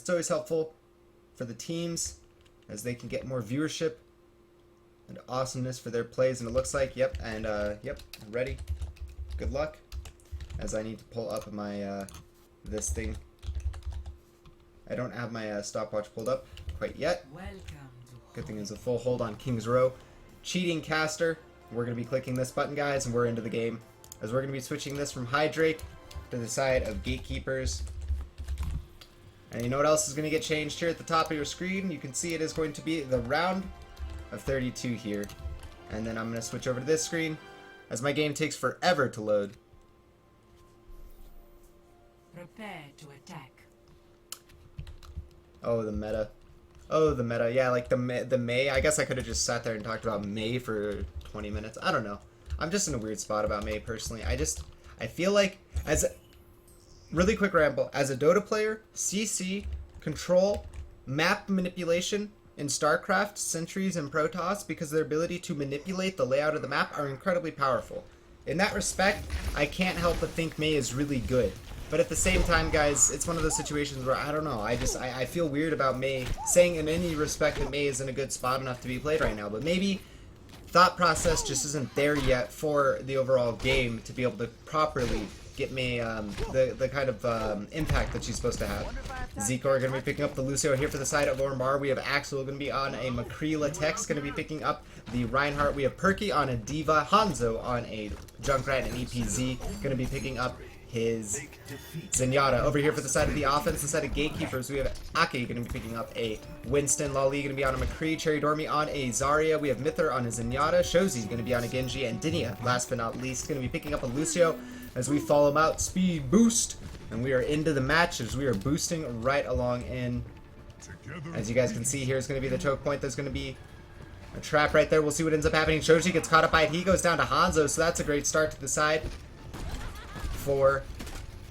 It's always helpful for the teams as they can get more viewership and awesomeness for their plays. And it looks like, yep, ready. Good luck. As I need to pull up my, this thing. I don't have my stopwatch pulled up quite yet. Good thing is a full hold on King's Row. Cheating caster. We're going to be clicking this button, guys, and we're into the game. As we're going to be switching this from Hydrate to the side of Gatekeepers. And you know what else is going to get changed here at the top of your screen? You can see it is going to be the round of 32 here. And then I'm going to switch over to this screen as my game takes forever to load. Prepare to attack. Oh, the meta. Oh, the meta. Yeah, like the Mei. I guess I could have just sat there and talked about Mei for 20 minutes. I don't know. I'm just in a weird spot about Mei personally. I feel like, really quick ramble, as a Dota player, CC, control, map manipulation in StarCraft, Sentries, and Protoss, because their ability to manipulate the layout of the map are incredibly powerful. In that respect, I can't help but think Mei is really good. But at the same time, guys, it's one of those situations where, I don't know, I feel weird about Mei, saying in any respect that Mei is in a good spot enough to be played right now. But maybe thought process just isn't there yet for the overall game to be able to properly get Mei the kind of impact that she's supposed to have. Zico are going to be picking up the Lucio here for the side of Ormar. We have Axel going to be on a McCree Latex, going to be picking up the Reinhardt. We have Perky on a Diva, Hanzo on a Junkrat, and EPZ going to be picking up his Zenyatta. Over here for the side of the offense, the side of Gatekeepers, we have Aki going to be picking up a Winston, Lali going to be on a McCree, Cherry Dormy on a Zarya, we have Mither on a Zenyatta, Shozi's going to be on a Genji, and Dinia, last but not least, going to be picking up a Lucio as we follow him out, speed boost, and we are into the match as we are boosting right along in. As you guys can see, here's going to be the choke point. There's going to be a trap right there. We'll see what ends up happening. Shoji gets caught up by it. He goes down to Hanzo, so that's a great start to the side for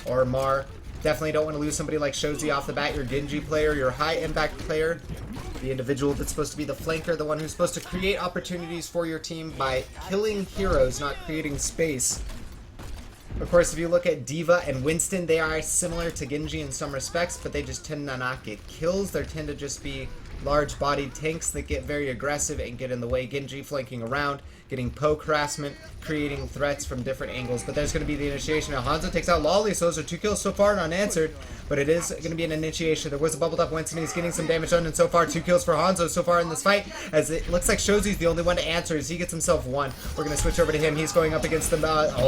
Ormar. Definitely don't want to lose somebody like Shoji off the bat, your Genji player, your high impact player, the individual that's supposed to be the flanker, the one who's supposed to create opportunities for your team by killing heroes, not creating space. Of course, if you look at Diva and Winston, they are similar to Genji in some respects, but they just tend to not get kills. They tend to just be large-bodied tanks that get very aggressive and get in the way. Genji flanking around, getting poke harassment, creating threats from different angles. But there's going to be the initiation. Now Hanzo takes out Lolly, so those are 2 kills so far, unanswered. But it is going to be an initiation. There was a bubbled up Winston. He's getting some damage done, and so far 2 kills for Hanzo so far in this fight. As it looks like Shozi's the only one to answer as he gets himself 1. We're going to switch over to him. He's going up against the...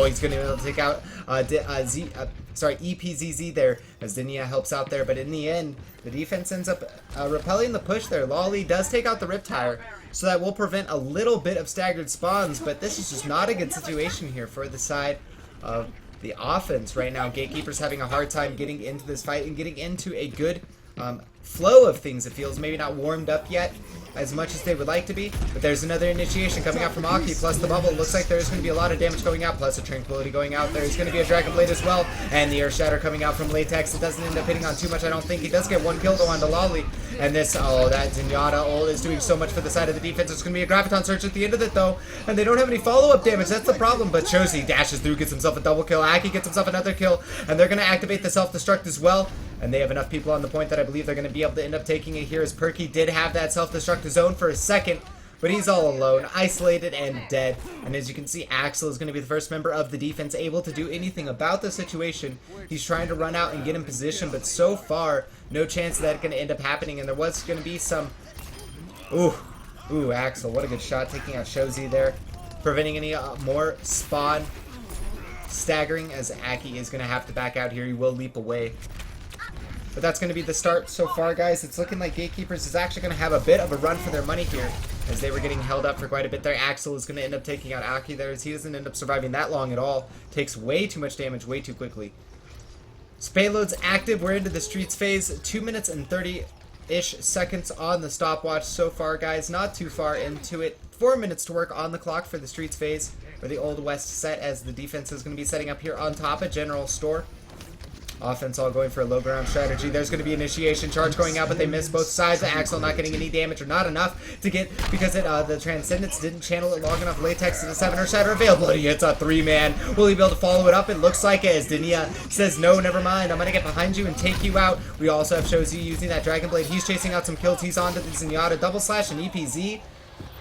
he's going to be able to take out EPZZ there as Dinia helps out there. But in the end, the defense ends up repelling the push there. Lolly does take out the Riptire, so that will prevent a little bit of staggered spawns, but this is just not a good situation here for the side of the offense right now. Gatekeepers having a hard time getting into this fight and getting into a good flow of things. It feels maybe not warmed up yet as much as they would like to be, but there's another initiation coming out from Aki, plus the bubble. Looks like there's going to be a lot of damage going out, plus a Tranquility going out. There's going to be a Dragon Blade as well, and the Earth Shatter coming out from Latex. It doesn't end up hitting on too much, I don't think. He does get 1 kill though on Lolly, and this, that Zenyatta ult is doing so much for the side of the defense. It's going to be a Graviton Search at the end of it though, and they don't have any follow-up damage. That's the problem, but Shozi dashes through, gets himself a double kill. Aki gets himself another kill, and they're going to activate the self-destruct as well. And they have enough people on the point that I believe they're going to be able to end up taking it here, as Perky did have that self-destruct zone for a second, but he's all alone, isolated, and dead. And as you can see, Axel is going to be the first member of the defense able to do anything about the situation. He's trying to run out and get in position, but so far, no chance that's going to end up happening. And there was going to be some... Ooh, Axel, what a good shot, taking out Shozi there, preventing any more spawn staggering, as Aki is going to have to back out here. He will leap away. But that's going to be the start so far, guys. It's looking like Gatekeepers is actually going to have a bit of a run for their money here, as they were getting held up for quite a bit there. Axel is going to end up taking out Aki there, as he doesn't end up surviving that long at all. Takes way too much damage way too quickly. Payload's active. We're into the streets phase. 2 minutes and 30-ish seconds on the stopwatch so far, guys. Not too far into it. 4 minutes to work on the clock for the streets phase, or the Old West set, as the defense is going to be setting up here on top at General Store. Offense all going for a low ground strategy. There's going to be initiation charge going out, but they miss both sides. Axel not getting any damage, or not enough to get, because the Transcendence didn't channel it long enough. Latex to the 7 Earth Shatter available. He hits a 3-man. Will he be able to follow it up? It looks like it, as Denia says, no, never mind. I'm going to get behind you and take you out. We also have shozi using that Dragon Blade. He's chasing out some kills. He's onto the Zenyatta double slash, and EPZ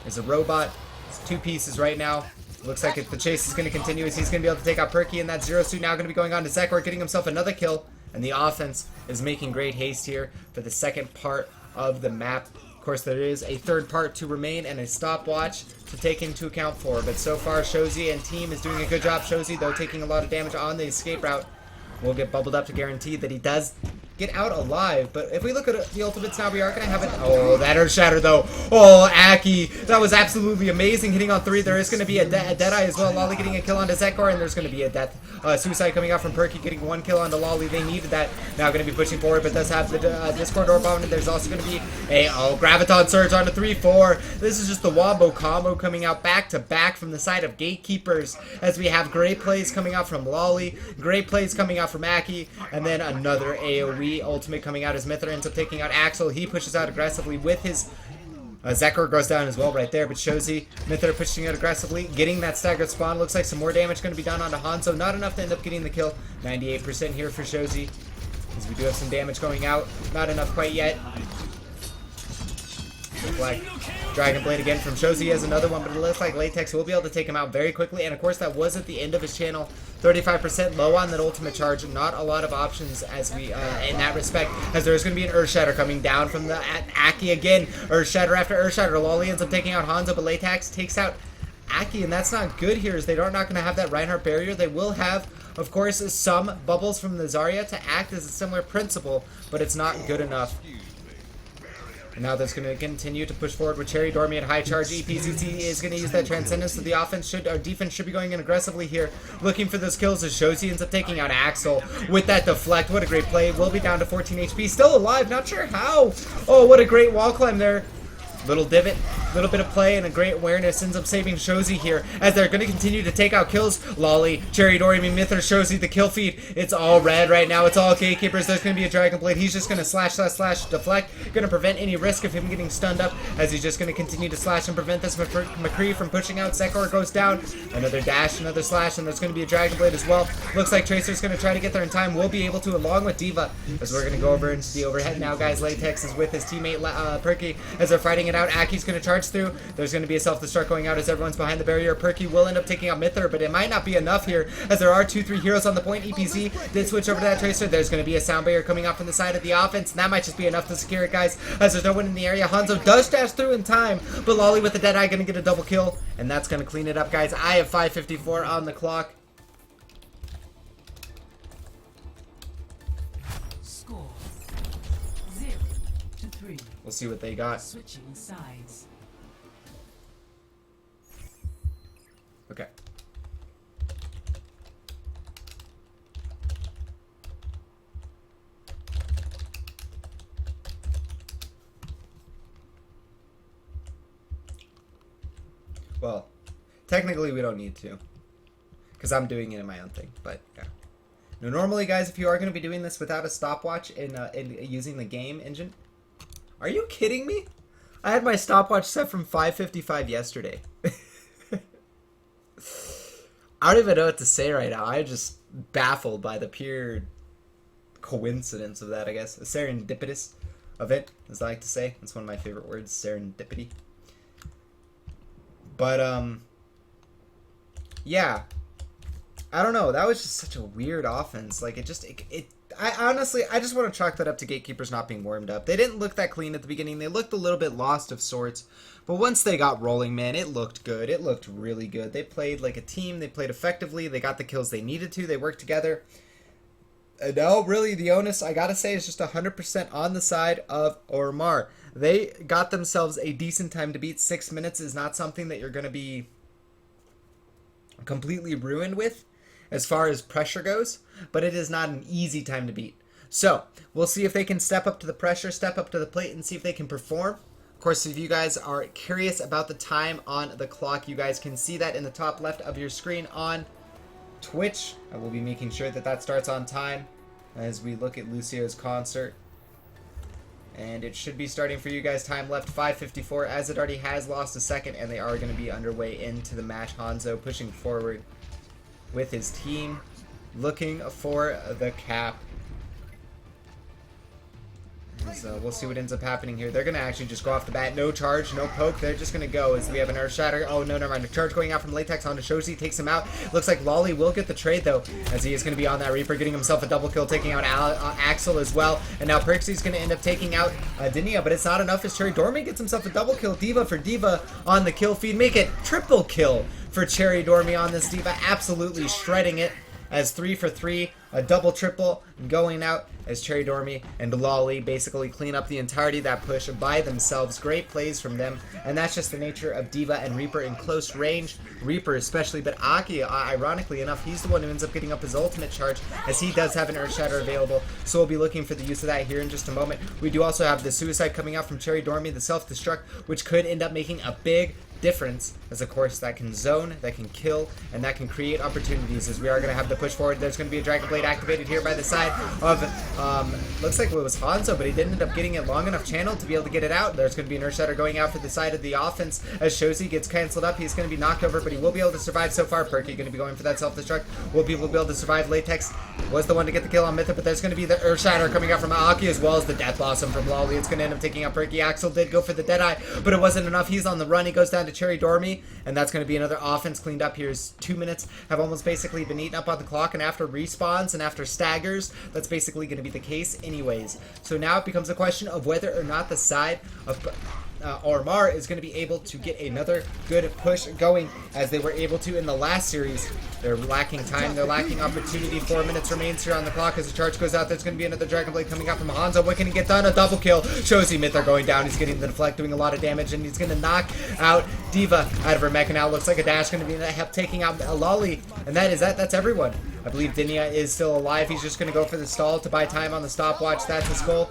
is a robot. It's 2 pieces right now. Looks like the chase is going to continue, as he's going to be able to take out Perky, and that Zero Suit now going to be going on to Zekor, getting himself another kill. And the offense is making great haste here for the second part of the map. Of course, there is a third part to remain and a stopwatch to take into account for. But so far, shozi and team is doing a good job. shozi, though, taking a lot of damage on the escape route, will get bubbled up to guarantee that he does get out alive. But if we look at the ultimates now, we are going to have it. Oh, that Earth Shatter, though. Oh, Aki. That was absolutely amazing, hitting on 3. There is going to be a Deadeye as well. Lolly getting a kill onto Zekor, and there's going to be a death. Suicide coming out from Perky, getting 1 kill onto Lolly. They needed that. Now going to be pushing forward, but does have the Discord Orb on it. There's also going to be a Graviton Surge onto 3-4. This is just the Wombo combo coming out back to back from the side of Gatekeepers, as we have great plays coming out from Lolly, great plays coming out from Aki, and then another AoE ultimate coming out as Mithra ends up taking out Axel. He pushes out aggressively with his Zekor goes down as well right there, but shozi, Mithra pushing out aggressively, getting that staggered spawn. Looks like some more damage going to be done onto Hanzo. Not enough to end up getting the kill. 98% here for shozi, as we do have some damage going out. Not enough quite yet. Look like Dragon Blade again from shozi has another one, but it looks like Latex will be able to take him out very quickly. And of course, that was at the end of his channel. 35% low on that ultimate charge. Not a lot of options as we in that respect, as there's going to be an Earth Shatter coming down from the Aki again. Earth Shatter after Earth Shatter. Lolly ends up taking out Hanzo, but Latex takes out Aki, and that's not good here, as they are not going to have that Reinhardt barrier. They will have, of course, some bubbles from the Zarya to act as a similar principle, but it's not good enough. And now that's going to continue to push forward with Cherry Dormy at high charge. EPZT is going to use that Transcendence, so the offense should, or defense should be going in aggressively here, looking for those kills as shozi ends up taking out Axel with that deflect. What a great play. Will be down to 14 HP. Still alive, not sure how. Oh, what a great wall climb there. Little divot, little bit of play, and a great awareness ends up saving shozi here, as they're going to continue to take out kills. Lolly, Cherry Dormy, Mithra, shozi, the kill feed. It's all red right now. It's all Gatekeepers. There's going to be a Dragon Blade. He's just going to slash, deflect. Going to prevent any risk of him getting stunned up, as he's just going to continue to slash and prevent this McCree from pushing out. Zekor goes down. Another dash, another slash, and there's going to be a Dragon Blade as well. Looks like Tracer's going to try to get there in time. We'll be able to, along with Diva, as we're going to go over into the overhead now, guys. Latex is with his teammate Perky, as they're fighting it out. Aki's going to charge through. There's going to be a self-destruct going out as everyone's behind the barrier. Perky will end up taking out Mithra, but it might not be enough here, as there are 2-3 heroes on the point. EPZ did switch over to that Tracer. There's going to be a sound barrier coming out from the side of the offense, and that might just be enough to secure it, guys, as there's no one in the area. Hanzo does dash through in time, but Lolly with the Deadeye going to get a double kill, and that's going to clean it up, guys. I have 5:54 on the clock. Score 0-3. We'll see what they got. Switching sides. Okay. Well, technically we don't need to, because I'm doing it in my own thing, but yeah. Now, normally, guys, if you are going to be doing this without a stopwatch and using the game engine, are you kidding me? I had my stopwatch set from 5:55 yesterday. I don't even know what to say right now. I'm just baffled by the pure coincidence of that, I guess. A serendipitous event, as I like to say. That's one of my favorite words, serendipity. But, yeah. I don't know. That was just such a weird offense. Like, I honestly, I just want to chalk that up to Gatekeepers not being warmed up. They didn't look that clean at the beginning. They looked a little bit lost of sorts. But once they got rolling, man, it looked good. It looked really good. They played like a team. They played effectively. They got the kills they needed to. They worked together. And now, really, the onus, I gotta say, is just 100% on the side of Ormar. They got themselves a decent time to beat. 6 minutes is not something that you're going to be completely ruined with as far as pressure goes, but it is not an easy time to beat. So, we'll see if they can step up to the pressure, step up to the plate, and see if they can perform. Of course, if you guys are curious about the time on the clock, you guys can see that in the top left of your screen on Twitch. I will be making sure that that starts on time. as we look at Lucio's concert. And it should be starting for you guys. Time left 5:54, as it already has lost a second, and they are going to be underway into the match. Hanzo pushing forward with his team, looking for the cap. So we'll see what ends up happening here. They're going to actually just go off the bat. No charge, no poke. They're just going to go as we have an Earth Shatter. Oh, no, never mind. A charge going out from Latex onto shozi. Takes him out. Looks like Lolly will get the trade, though, as he is going to be on that Reaper, getting himself a double kill, taking out Axel as well. And now Perksy's going to end up taking out Dinia, but it's not enough as Cherry Dormy gets himself a double kill. D.Va for D.Va on the kill feed. Make it triple kill for Cherry Dormy on this D.Va. Absolutely shredding it as 3 for 3. A double triple going out as Cherry Dormy and Lolly basically clean up the entirety of that push by themselves. Great plays from them, and that's just the nature of D.Va and Reaper in close range. Reaper especially, but Aki, ironically enough, he's the one who ends up getting up his ultimate charge, as he does have an Earth Shatter available, so we'll be looking for the use of that here in just a moment. We do also have the suicide coming out from Cherry Dormy, the self-destruct, which could end up making a big difference, as of course that can zone, that can kill, and that can create opportunities, as we are going to have the push forward. There's going to be a Dragon Blade activated here by the side of looks like it was Hanzo, but he didn't end up getting it long enough channel to be able to get it out. There's going to be an Earth Shatter going out for the side of the offense as shozi gets cancelled up. He's going to be knocked over, but he will be able to survive so far. Perky going to be going for that self-destruct. Will people be able to survive? Latex was the one to get the kill on Mythic, but there's going to be the Earth Shatter coming out from Aki, as well as the Death Blossom from Lolly. It's going to end up taking out Perky. Axel did go for the Deadeye, but it wasn't enough. He's on the run. He goes down to Cherry Dormy, and that's going to be another offense cleaned up. Here's 2 minutes have almost basically been eaten up on the clock, and after respawns and after staggers, that's basically going to be the case anyways. So now it becomes a question of whether or not the side of Ormar is going to be able to get another good push going, as they were able to in the last series. They're lacking time, they're lacking opportunity. 4 minutes remains here on the clock as the charge goes out. There's going to be another Dragon Blade coming out from Hanzo. What can he get done? A double kill. shozi Myth are going down. He's getting the deflect, doing a lot of damage, and he's going to knock out D.Va out of her mecha. Now looks like a dash going to be help taking out Lolly, and that's everyone. I believe Dinia is still alive. He's just going to go for the stall to buy time on the stopwatch. That's his goal.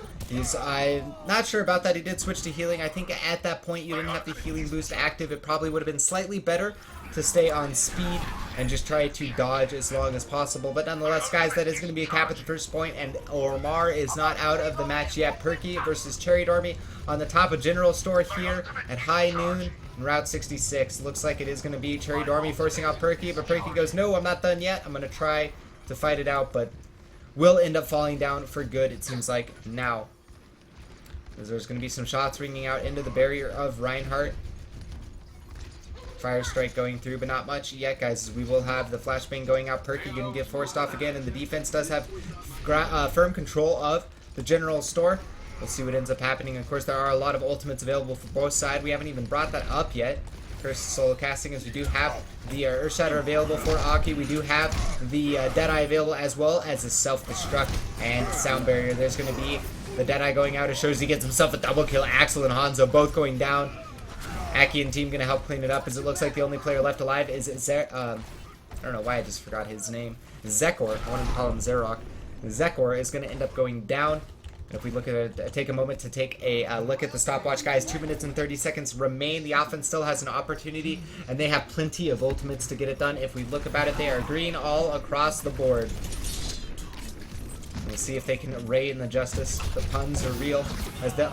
I'm not sure about that. He did switch to healing. I think at that point you didn't have the healing boost active. It probably would have been slightly better to stay on speed and just try to dodge as long as possible. But nonetheless, guys, that is going to be a cap at the first point, and Ormar is not out of the match yet. Perky versus Cherry Dormy on the top of General Store here at high noon in Route 66. Looks like it is going to be Cherry Dormy forcing out Perky, but Perky goes, no, I'm not done yet. I'm going to try to fight it out, but will end up falling down for good, it seems like, now. As there's going to be some shots ringing out into the barrier of Reinhardt. Fire strike going through, but not much yet, guys. We will have the flashbang going out. Perky going to get forced off again, and the defense does have firm control of the general store. We'll see what ends up happening. Of course, there are a lot of ultimates available for both sides. We haven't even brought that up yet. First solo casting, as we do have the Earth Shatter available for Aki. We do have the Deadeye available, as well as the self-destruct and sound barrier. There's going to be the Deadeye going out. It shows he gets himself a double kill. Axel and Hanzo both going down. Aki and team going to help clean it up, as it looks like the only player left alive is I don't know why I just forgot his name. Zekor. I wanted to call him Zerok. Zekor is going to end up going down. And if we look at it, take a moment to take a look at the stopwatch, guys. 2 minutes and 30 seconds remain. The offense still has an opportunity, and they have plenty of ultimates to get it done. If we look about it, they are green all across the board. We'll see if they can ray in the justice. The puns are real. As the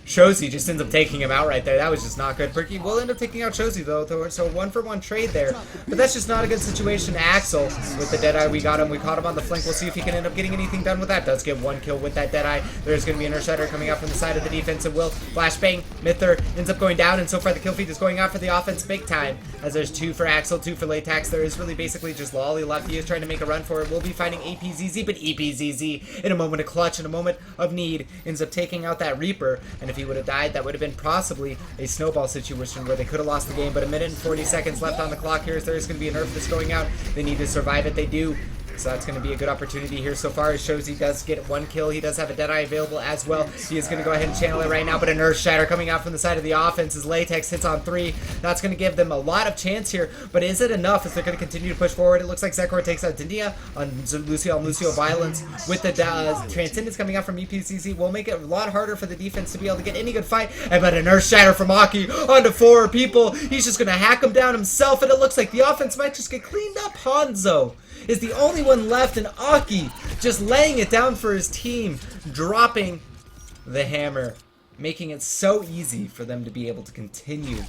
shozi just ends up taking him out right there. That was just not good. Perky will end up taking out shozi though, so 1-for-1 trade there. But that's just not a good situation. Axel with the Deadeye, we got him. We caught him on the flank. We'll see if he can end up getting anything done with that. Does get one kill with that Deadeye. There's going to be an Earth Shatter coming out from the side of the defense. It will flashbang. Mither ends up going down, and so far the kill feed is going out for the offense big time. As there's 2 for Axel, 2 for Latex. There is really basically just Lolly left. He is trying to make a run for it. We'll be fighting APZZ, but EPZZ in a moment of clutch, in a moment of need, ends up taking out that Reaper. And if he would have died, that would have been possibly a snowball situation where they could have lost the game. But 1 minute and 40 seconds left on the clock here. As there is going to be an Earth that's going out. They need to survive it. They do. So that's going to be a good opportunity here so far. It shows he does get 1 kill. He does have a Deadeye available as well. He is going to go ahead and channel it right now, but an Earth Shatter coming out from the side of the offense as Latex hits on 3. That's going to give them a lot of chance here, but is it enough as they're going to continue to push forward? It looks like Zekor takes out Dinia on Lucio Violence with the Transcendence coming out from EPCC. Will make it a lot harder for the defense to be able to get any good fight. And but an Earth Shatter from Aki onto 4 people. He's just going to hack him down himself, and it looks like the offense might just get cleaned up. Hanzo is the only anyone left, and Aki just laying it down for his team, dropping the hammer, making it so easy for them to be able to continue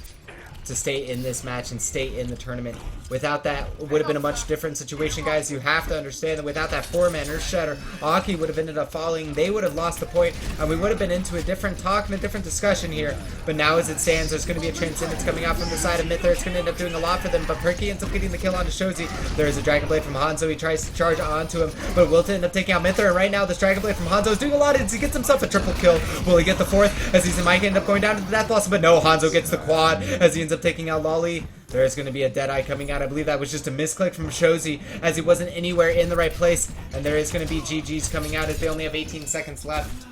to stay in this match and stay in the tournament. Without that, it would have been a much different situation, guys. You have to understand that without that 4-man Earth Shatter, Aki would have ended up falling. They would have lost the point, and we would have been into a different talk and a different discussion here. But now, as it stands, there's going to be a Transcendence coming out from the side of mid there. It's going to end up doing a lot for them, but Perky ends up getting the kill onto Shozi. There is a Dragon Blade from Hanzo. He tries to charge onto him, but will end up taking out Mither. And right now, this Dragon Blade from Hanzo is doing a lot as he gets himself a triple kill. Will he get the 4th? As he might end up going down to the Death Blossom, but no, Hanzo gets the quad as he ends up taking out Lolly. There is going to be a Deadeye coming out. I believe that was just a misclick from Shozi as he wasn't anywhere in the right place. And there is going to be GG's coming out as they only have 18 seconds left.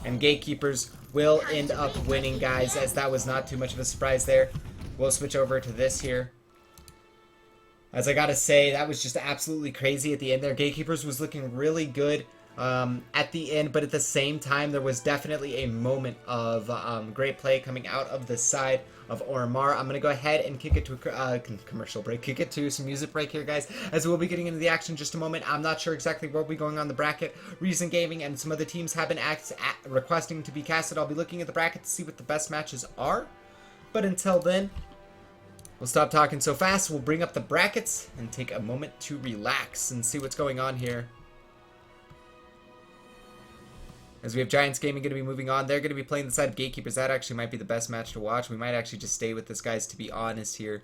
And Gatekeepers will end up winning, guys, as that was not too much of a surprise there. We'll switch over to this here. As I gotta say, that was just absolutely crazy at the end there. Gatekeepers was looking really good at the end, but at the same time, there was definitely a moment of great play coming out of the side of Ormar. I'm going to go ahead and kick it to a commercial break, kick it to some music break here, guys, as we'll be getting into the action in just a moment. I'm not sure exactly what will be going on in the bracket. Reason Gaming and some other teams have been requesting to be casted. I'll be looking at the bracket to see what the best matches are, but until then, we'll stop talking so fast. We'll bring up the brackets and take a moment to relax and see what's going on here. As we have Giants Gaming going to be moving on. They're going to be playing the side of Gatekeepers. That actually might be the best match to watch. We might actually just stay with this, guys, to be honest here.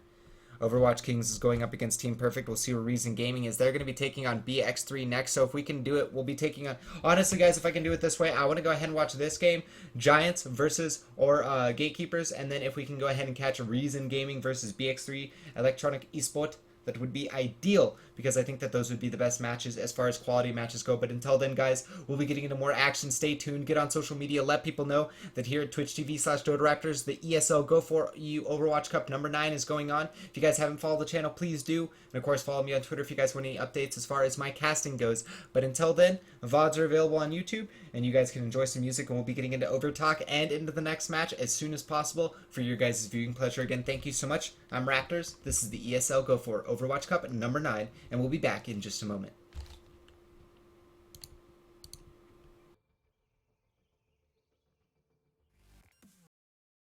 Overwatch Kings is going up against Team Perfect. We'll see where Reason Gaming is. They're going to be taking on BX3 next. So if we can do it, we'll be taking on... Honestly, guys, if I can do it this way, I want to go ahead and watch this game. Giants versus Gatekeepers. And then if we can go ahead and catch Reason Gaming versus BX3 Electronic Esport, that would be ideal, because I think that those would be the best matches as far as quality matches go. But until then, guys, we'll be getting into more action. Stay tuned, get on social media, let people know that here at Twitch TV/DotaRaptors, the ESL Go4 EU Overwatch Cup number 9 is going on. If you guys haven't followed the channel, please do. And of course, follow me on Twitter if you guys want any updates as far as my casting goes. But until then, VODs are available on YouTube, and you guys can enjoy some music, and we'll be getting into Overtalk and into the next match as soon as possible for your guys' viewing pleasure. Again, thank you so much. I'm RaptorZ. This is the ESL Go4 Overwatch Cup number 9, and we'll be back in just a moment.